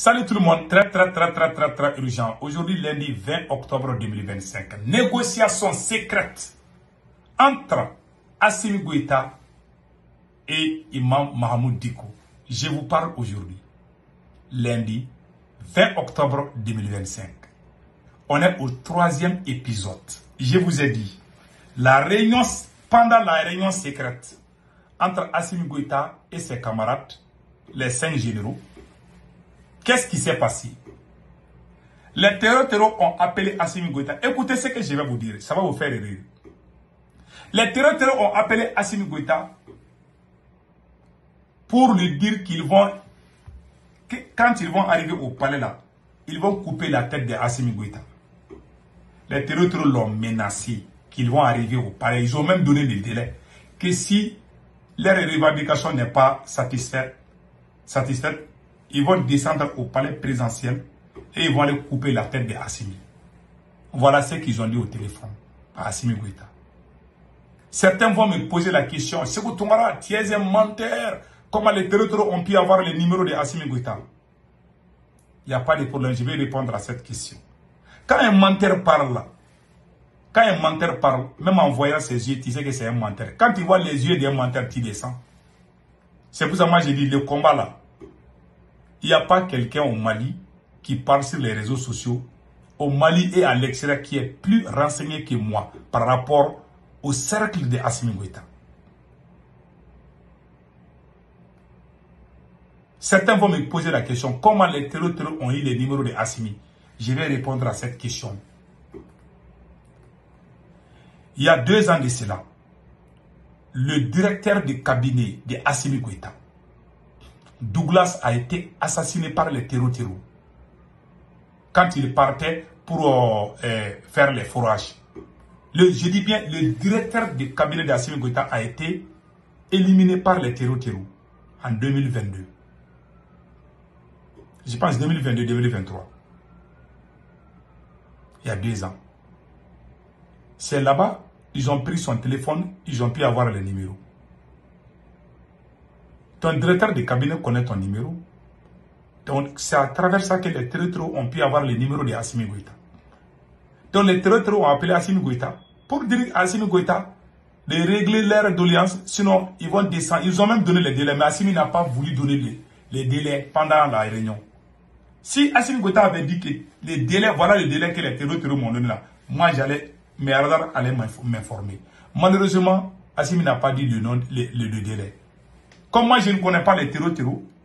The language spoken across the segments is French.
Salut tout le monde, très urgent. Aujourd'hui, lundi 20 octobre 2025. Négociation secrète entre Assimi Goïta et Imam Mahamoud Dicko. Je vous parle aujourd'hui, lundi 20 octobre 2025. On est au 3e épisode. Je vous ai dit, pendant la réunion secrète entre Assimi Goïta et ses camarades, les 5 généraux, qu'est-ce qui s'est passé? Les terroristes ont appelé Assimi Goïta. Écoutez ce que je vais vous dire, ça va vous faire rire. Les terroristes ont appelé Assimi Goïta pour lui dire qu'ils vont, quand ils vont arriver au palais là, ils vont couper la tête de Assimi Goïta. Les terroristes l'ont menacé qu'ils vont arriver au palais. Ils ont même donné des délais que si leur revendication n'est pas satisfaite, ils vont descendre au palais présidentiel et ils vont aller couper la tête de Assimi. Voilà ce qu'ils ont dit au téléphone à Assimi Goïta. Certains vont me poser la question, Sékou Toungara, tu es un menteur. Comment les terroristes ont pu avoir les numéros de Assimi Goïta? Il n'y a pas de problème, je vais répondre à cette question. Quand un menteur parle, même en voyant ses yeux, tu sais que c'est un menteur. Quand tu vois les yeux d'un menteur, tu descends. C'est pour ça que moi j'ai dit, le combat là, il n'y a pas quelqu'un au Mali qui parle sur les réseaux sociaux, au Mali et à l'extérieur, qui est plus renseigné que moi par rapport au cercle de Assimi Goïta. Certains vont me poser la question, comment les terroristes ont eu les numéros de Assimi? Je vais répondre à cette question. Il y a 2 ans de cela, le directeur de cabinet de Assimi Goïta, Douglas, a été assassiné par les terroristes quand il partait pour faire les forages. Je dis bien, le directeur de cabinet d'Assimi Goïta a été éliminé par les terroristes en 2022. Je pense 2022-2023. Il y a 2 ans. C'est là-bas, ils ont pris son téléphone, ils ont pu avoir les numéros. Ton directeur de cabinet connaît ton numéro. Donc, c'est à travers ça que les terroristes ont pu avoir les numéros de Assimi Goïta. Donc, les terroristes ont appelé Assimi Goïta pour dire à Assimi Goïta de régler leur doléance. Sinon, ils vont descendre. Ils ont même donné les délais, mais Assimi n'a pas voulu donner les délais pendant la réunion. Si Assimi Goïta avait dit que les délais, voilà les délais que les terroristes m'ont donné là, moi j'allais, mes radars allaient m'informer. Malheureusement, Assimi n'a pas dit le délai. Comme moi, je ne connais pas les terroristes,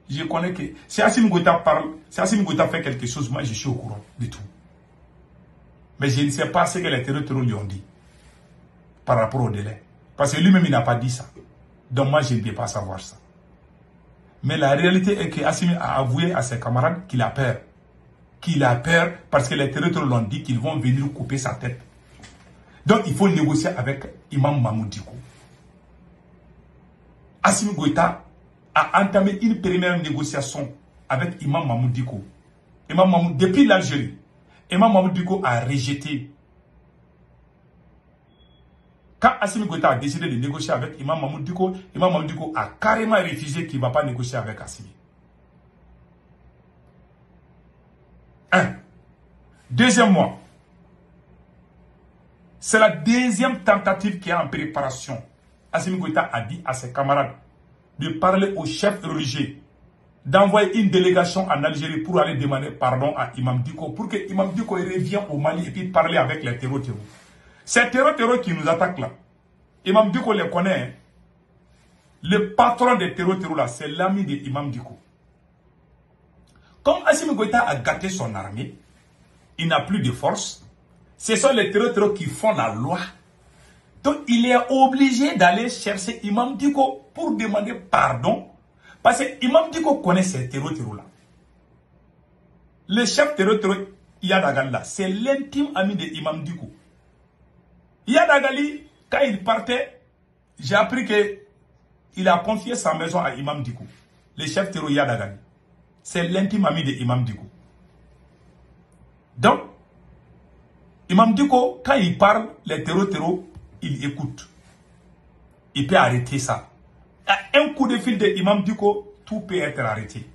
je connais que si Assimi Goïta parle, si Assimi Goïta fait quelque chose, moi je suis au courant de tout. Mais je ne sais pas ce que les terroristes lui ont dit par rapport au délai. Parce que lui-même, il n'a pas dit ça. Donc moi, je ne peux pas savoir ça. Mais la réalité est que Assimi a avoué à ses camarades qu'il a peur. Qu'il a peur parce que les terroristes l'ont dit qu'ils vont venir couper sa tête. Donc il faut négocier avec Imam Mahamoud Dicko. Assimi Goïta a entamé une première négociation avec Imam Mahamoud Dicko. Depuis l'Algérie, Imam Mahamoud Dicko a rejeté. Quand Assimi Goïta a décidé de négocier avec Imam Mahamoud Dicko, Imam Mahamoud Dicko a carrément refusé qu'il ne va pas négocier avec Assimi. 1. Deuxièmement, c'est la 2e tentative qui est en préparation. Assimi Goïta a dit à ses camarades de parler au chef religieux, d'envoyer une délégation en Algérie pour aller demander pardon à Imam Dicko, pour que Imam Dicko revienne au Mali et puis parler avec les terroristes. Ces terroristes qui nous attaquent là, Imam Dicko les connaît. Hein? Le patron des terroristes là, c'est l'ami de Imam Dicko. Comme Assimi Goïta a gâté son armée, il n'a plus de force. Ce sont les terroristes qui font la loi. Donc, il est obligé d'aller chercher Imam Dicko pour demander pardon. Parce que Imam Dicko connaît ces terroristes-là. Le chef terroriste Yadagali là, c'est l'intime ami de Imam Dicko. Yadagali, quand il partait, j'ai appris qu'il a confié sa maison à Imam Dicko. Le chef terroriste Yadagali. C'est l'intime ami de Imam Dicko. Donc, Imam Dicko, quand il parle, les terroristes, il écoute. Il peut arrêter ça. À un coup de fil de Imam Dicko, tout peut être arrêté.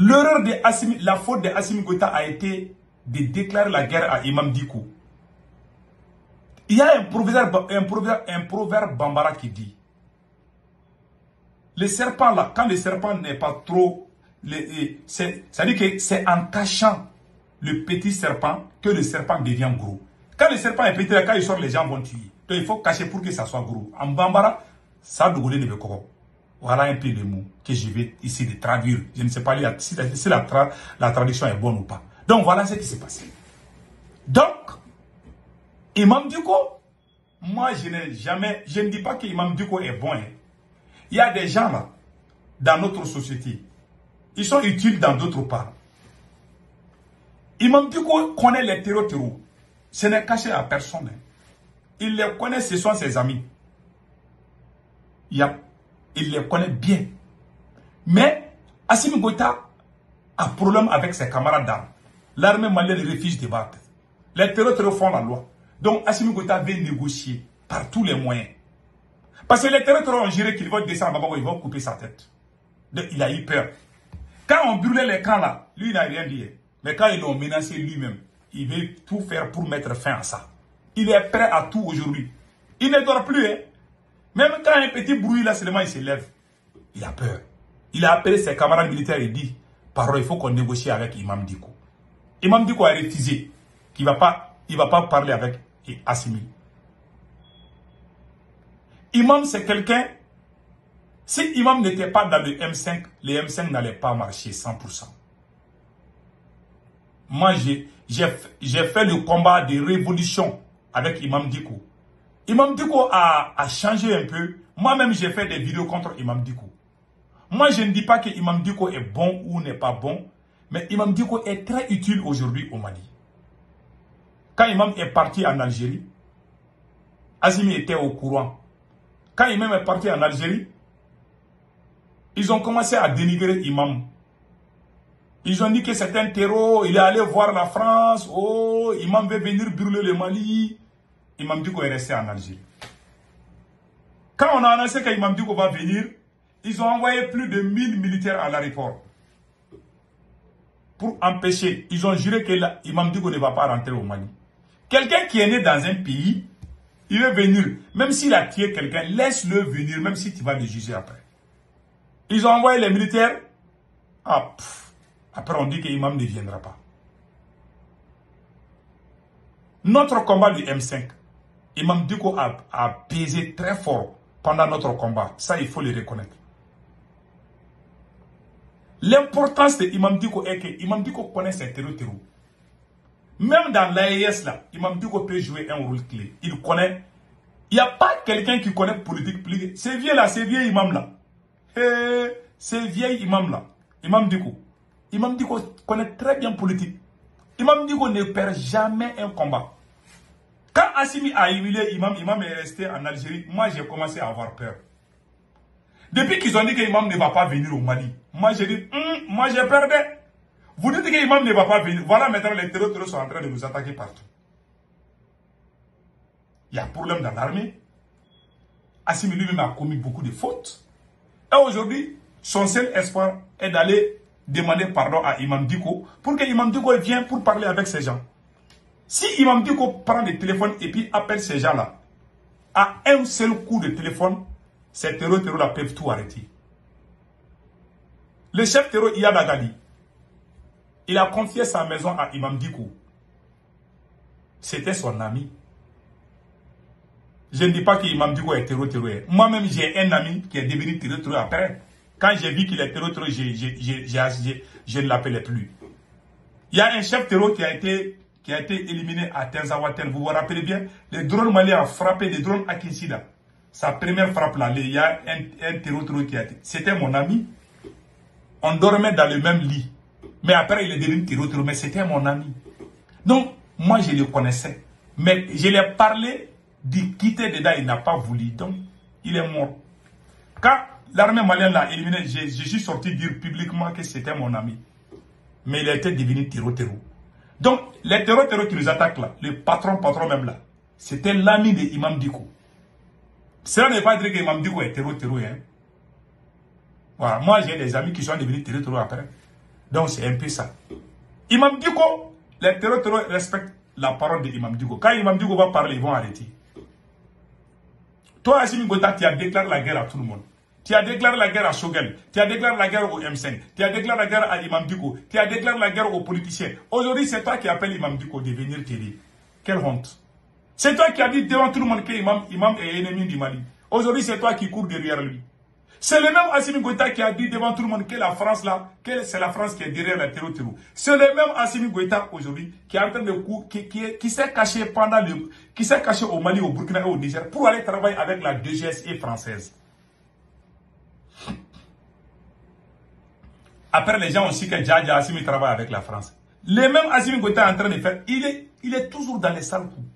L'erreur de Assimi, la faute de Assimi Goïta a été de déclarer la guerre à Imam Dicko. Il y a un proverbe bambara qui dit, le serpent là, quand le serpent n'est pas trop, ça dit que c'est en cachant le petit serpent que le serpent devient gros. Quand le serpent est petit, quand il sort, les gens vont tuer. Donc il faut cacher pour que ça soit gros. En bambara, ça dougolé ne veut quoi. Voilà un peu les mots que je vais ici de traduire. Je ne sais pas si la traduction est bonne ou pas. Donc voilà ce qui s'est passé. Donc, Imam Dicko, moi je ne dis pas que Imam Dicko est bon. Hein. Il y a des gens là, dans notre société, ils sont utiles dans d'autres parts. Imam Dicko connaît les terreaux. Ce n'est caché à personne. Hein. Il les connaît, ce sont ses amis. Il les connaît bien. Mais Assimi Goïta a problème avec ses camarades d'armes. L'armée malienne refuse de battre. Les terroristes font la loi. Donc Assimi Goïta veut négocier par tous les moyens. Parce que les terroristes ont juré qu'ils vont descendre là-bas, ils vont couper sa tête. Donc, il a eu peur. Quand on brûlait les camps là, lui il n'a rien dit. Mais quand ils l'ont menacé lui-même, il veut tout faire pour mettre fin à ça. Il est prêt à tout aujourd'hui. Il ne dort plus. Hein. Même quand un petit bruit là, seulement il se lève. Il a peur. Il a appelé ses camarades militaires et dit, parole, il faut qu'on négocie avec Imam Dicko. Imam Dicko a refusé qu'il ne va pas parler avec Assimi. Imam c'est quelqu'un, si Imam n'était pas dans le M5, les M5 n'allaient pas marcher 100%. Moi j'ai fait le combat de révolution avec Imam Dicko. Imam Dicko a changé un peu. Moi-même, j'ai fait des vidéos contre Imam Dicko. Moi, je ne dis pas que Imam Dicko est bon ou n'est pas bon, mais Imam Dicko est très utile aujourd'hui au Mali. Quand Imam est parti en Algérie, Assimi était au courant. Quand Imam est parti en Algérie, ils ont commencé à dénigrer Imam. Ils ont dit que c'est un terreau, il est allé voir la France, oh, Imam veut venir brûler le Mali. Imam Dicko est resté en Algérie. Quand on a annoncé qu'Imam Dicko va venir, ils ont envoyé plus de 1000 militaires à l'aéroport. Pour empêcher, ils ont juré que Imam Dicko ne va pas rentrer au Mali. Quelqu'un qui est né dans un pays, il veut venir, même s'il a tué quelqu'un, laisse-le venir, même si tu vas le juger après. Ils ont envoyé les militaires. Après on dit que Imam ne viendra pas. Notre combat du M5, Imam Dicko a pesé très fort pendant notre combat. Ça, il faut le reconnaître. L'importance de Imam Dicko est que Imam Dicko connaît ses terreaux. Même dans l'AES, là, Imam Dicko peut jouer un rôle clé. Il connaît. Il n'y a pas quelqu'un qui connaît politique plus. C'est vieux là, c'est vieux imam là. C'est vieil imam là. Imam Dicko. Imam Dicko connaît très bien politique. Imam Dicko ne perd jamais un combat. Quand Assimi a humilié Imam est resté en Algérie. Moi, j'ai commencé à avoir peur. Depuis qu'ils ont dit que Imam ne va pas venir au Mali, moi j'ai dit, moi j'ai peur. Vous dites que Imam ne va pas venir. Voilà maintenant les terroristes sont en train de nous attaquer partout. Il y a un problème dans l'armée. Assimi lui-même a commis beaucoup de fautes. Et aujourd'hui, son seul espoir est d'aller demander pardon à Imam Dicko pour que Imam Dicko vienne pour parler avec ces gens. Si Imam Dicko prend le téléphone et puis appelle ces gens-là, à un seul coup de téléphone, ces terroristes-là peuvent tout arrêter. Le chef terroriste Iyad Agali, il a confié sa maison à Imam Dicko. C'était son ami. Je ne dis pas que Imam Dicko est terroriste. Moi-même, j'ai un ami qui est devenu terroriste après. Quand j'ai vu qu'il est terroriste, je ne l'appelais plus. Il y a un chef terroriste qui a été éliminé à Tenzawaten. Vous vous rappelez bien, les drones maliens ont frappé des drones à Kinsida. Sa première frappe là, il y a un terroriste qui a été. C'était mon ami. On dormait dans le même lit. Mais après, il est devenu terroriste, mais c'était mon ami. Donc, moi, je le connaissais. Mais je lui ai parlé de quitter dedans, il n'a pas voulu. Donc, il est mort. Quand l'armée malienne l'a éliminé, je suis sorti dire publiquement que c'était mon ami. Mais il a été devenu terroriste. Donc, les terroristes qui nous attaquent là, le patron même là, c'était l'ami de Imam Dicko. Cela ne veut pas dire que Imam Dicko est terroriste. Hein. Voilà. Moi, j'ai des amis qui sont devenus terroriste après. Donc c'est un peu ça. Imam Dicko, les terroristes respectent la parole de Imam Dicko. Quand Imam Dicko va parler, ils vont arrêter. Toi, Assimi Goïta, tu as déclaré la guerre à tout le monde. Tu as déclaré la guerre à Shogel. Tu as déclaré la guerre au M5. Tu as déclaré la guerre à Imam Dicko. Tu as déclaré la guerre aux politiciens. Aujourd'hui, c'est toi qui appelles Imam Dicko de venir t'aider. Quelle honte. C'est toi qui as dit devant tout le monde que Imam est ennemi du Mali. Aujourd'hui, c'est toi qui cours derrière lui. C'est le même Assimi Goïta qui a dit devant tout le monde que la France là, que c'est la France qui est derrière la terror. C'est le même Assimi Goïta aujourd'hui qui est en train de qui s'est caché qui s'est caché au Mali, au Burkina et au Niger pour aller travailler avec la DGSE française. Après, les gens aussi que Djadja Assimi travaille avec la France. Le même Assimi Goïta est en train de faire, il est toujours dans les sales coups.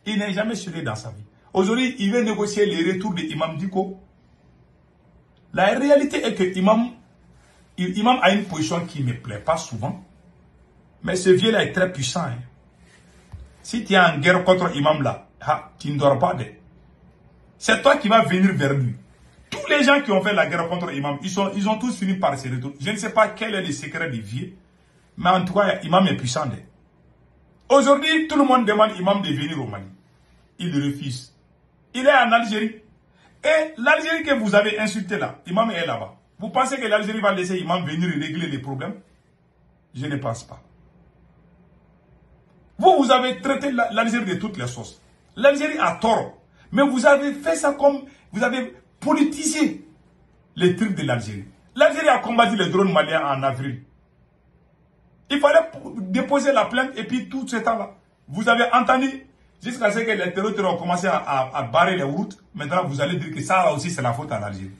Il n'est jamais suivi dans sa vie. Aujourd'hui, il veut négocier les retours de Imam Dicko. La réalité est que Imam a une position qui ne me plaît pas souvent. Mais ce vieux-là est très puissant. Hein. Si tu es en guerre contre Imam là, tu ne dors pas. C'est toi qui vas venir vers lui. Tous les gens qui ont fait la guerre contre Imam, ils ont tous fini par se retourner. Je ne sais pas quel est le secret des vieux. Mais en tout cas, Imam est puissant. Aujourd'hui, tout le monde demande Imam de venir au Mali. Il refuse. Il est en Algérie. Et l'Algérie que vous avez insulté là, Imam est là-bas. Vous pensez que l'Algérie va laisser Imam venir régler les problèmes? Je ne pense pas. Vous avez traité l'Algérie de toutes les sauces. L'Algérie a tort. Mais vous avez fait ça comme... Vous avez politisé les trucs de l'Algérie. L'Algérie a combattu les drones maliens en avril. Il fallait déposer la plainte et puis tout ce temps-là. Vous avez entendu jusqu'à ce que les terroristes ont commencé à barrer les routes. Maintenant, vous allez dire que ça là aussi, c'est la faute à l'Algérie.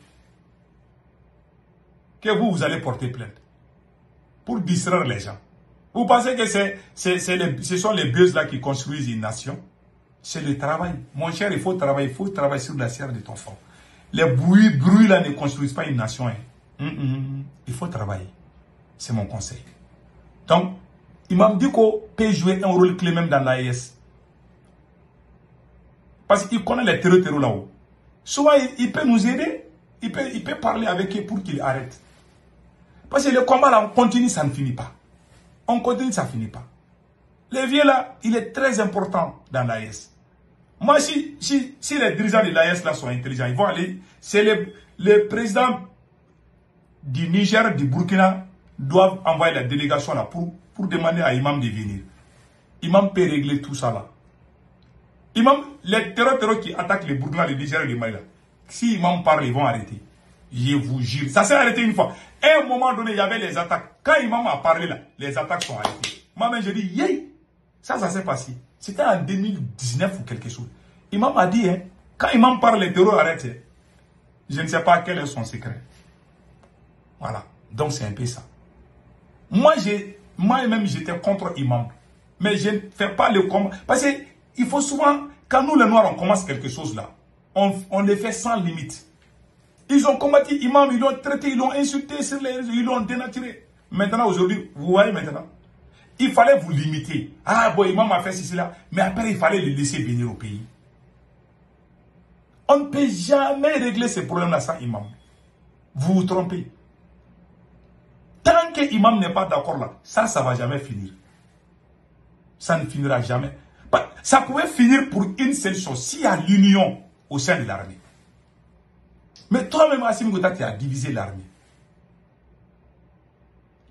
Que vous allez porter plainte. Pour distraire les gens. Vous pensez que ce sont les buzz là qui construisent une nation? C'est le travail. Mon cher, il faut travailler sur la chair de ton fond. Les bruits là ne construisent pas une nation. Hein. Il faut travailler. C'est mon conseil. Donc, Imam Dicko peut jouer un rôle clé même dans l'AES. Parce qu'il connaît les terreurs là-haut. Souvent, il peut nous aider. Il peut parler avec eux pour qu'ils arrêtent. Parce que le combat là, on continue, ça ne finit pas. On continue, ça ne finit pas. Le vieux là, il est très important dans l'AES. Moi, si les dirigeants de l'AES là sont intelligents, ils vont aller. C'est le président du Niger, du Burkina, doivent envoyer la délégation là pour demander à Imam de venir. Imam peut régler tout ça là. Imam, les terroristes qui attaquent le Burkina, le Niger et le Mali là, si Imam parle, ils vont arrêter. Je vous jure. Ça s'est arrêté une fois. À un moment donné, il y avait les attaques. Quand Imam a parlé là, les attaques sont arrêtées. Moi-même, je dis, yay! Ça s'est passé. C'était en 2019 ou quelque chose. Imam a dit, hein, quand Imam parle, les terroristes arrêtent. Je ne sais pas quel est son secret. Voilà. Donc, c'est un peu ça. Moi-même, j'étais contre Imam. Mais je ne fais pas le combat. Parce qu'il faut souvent, quand nous les Noirs, on commence quelque chose là, on le fait sans limite. Ils ont combattu Imam, ils l'ont traité, ils l'ont insulté sur les réseaux, ils l'ont dénaturé. Maintenant, aujourd'hui, vous voyez maintenant, il fallait vous limiter. Ah bon, Imam a fait ceci là, mais après, il fallait le laisser venir au pays. On ne peut jamais régler ces problèmes-là sans Imam. Vous vous trompez. Tant que Imam n'est pas d'accord là, ça ne va jamais finir. Ça ne finira jamais. Ça pouvait finir pour une seule chose, s'il y a l'union au sein de l'armée. Mais toi-même, Assimi Goïta, tu as divisé l'armée.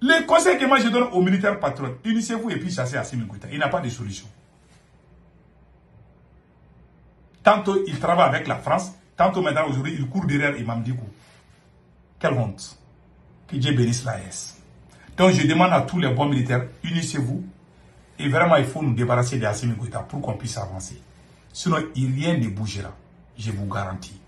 Le conseil que moi je donne aux militaires patriotes, unissez-vous et puis chassez Assimi Goïta. Il n'a pas de solution. Tantôt il travaille avec la France, tantôt maintenant aujourd'hui il court derrière Imam Dicko. Quelle honte. Que Dieu bénisse l'AES. Donc je demande à tous les bons militaires, unissez-vous. Et vraiment il faut nous débarrasser d'Assimi Goïta pour qu'on puisse avancer. Sinon rien ne bougera. Je vous garantis.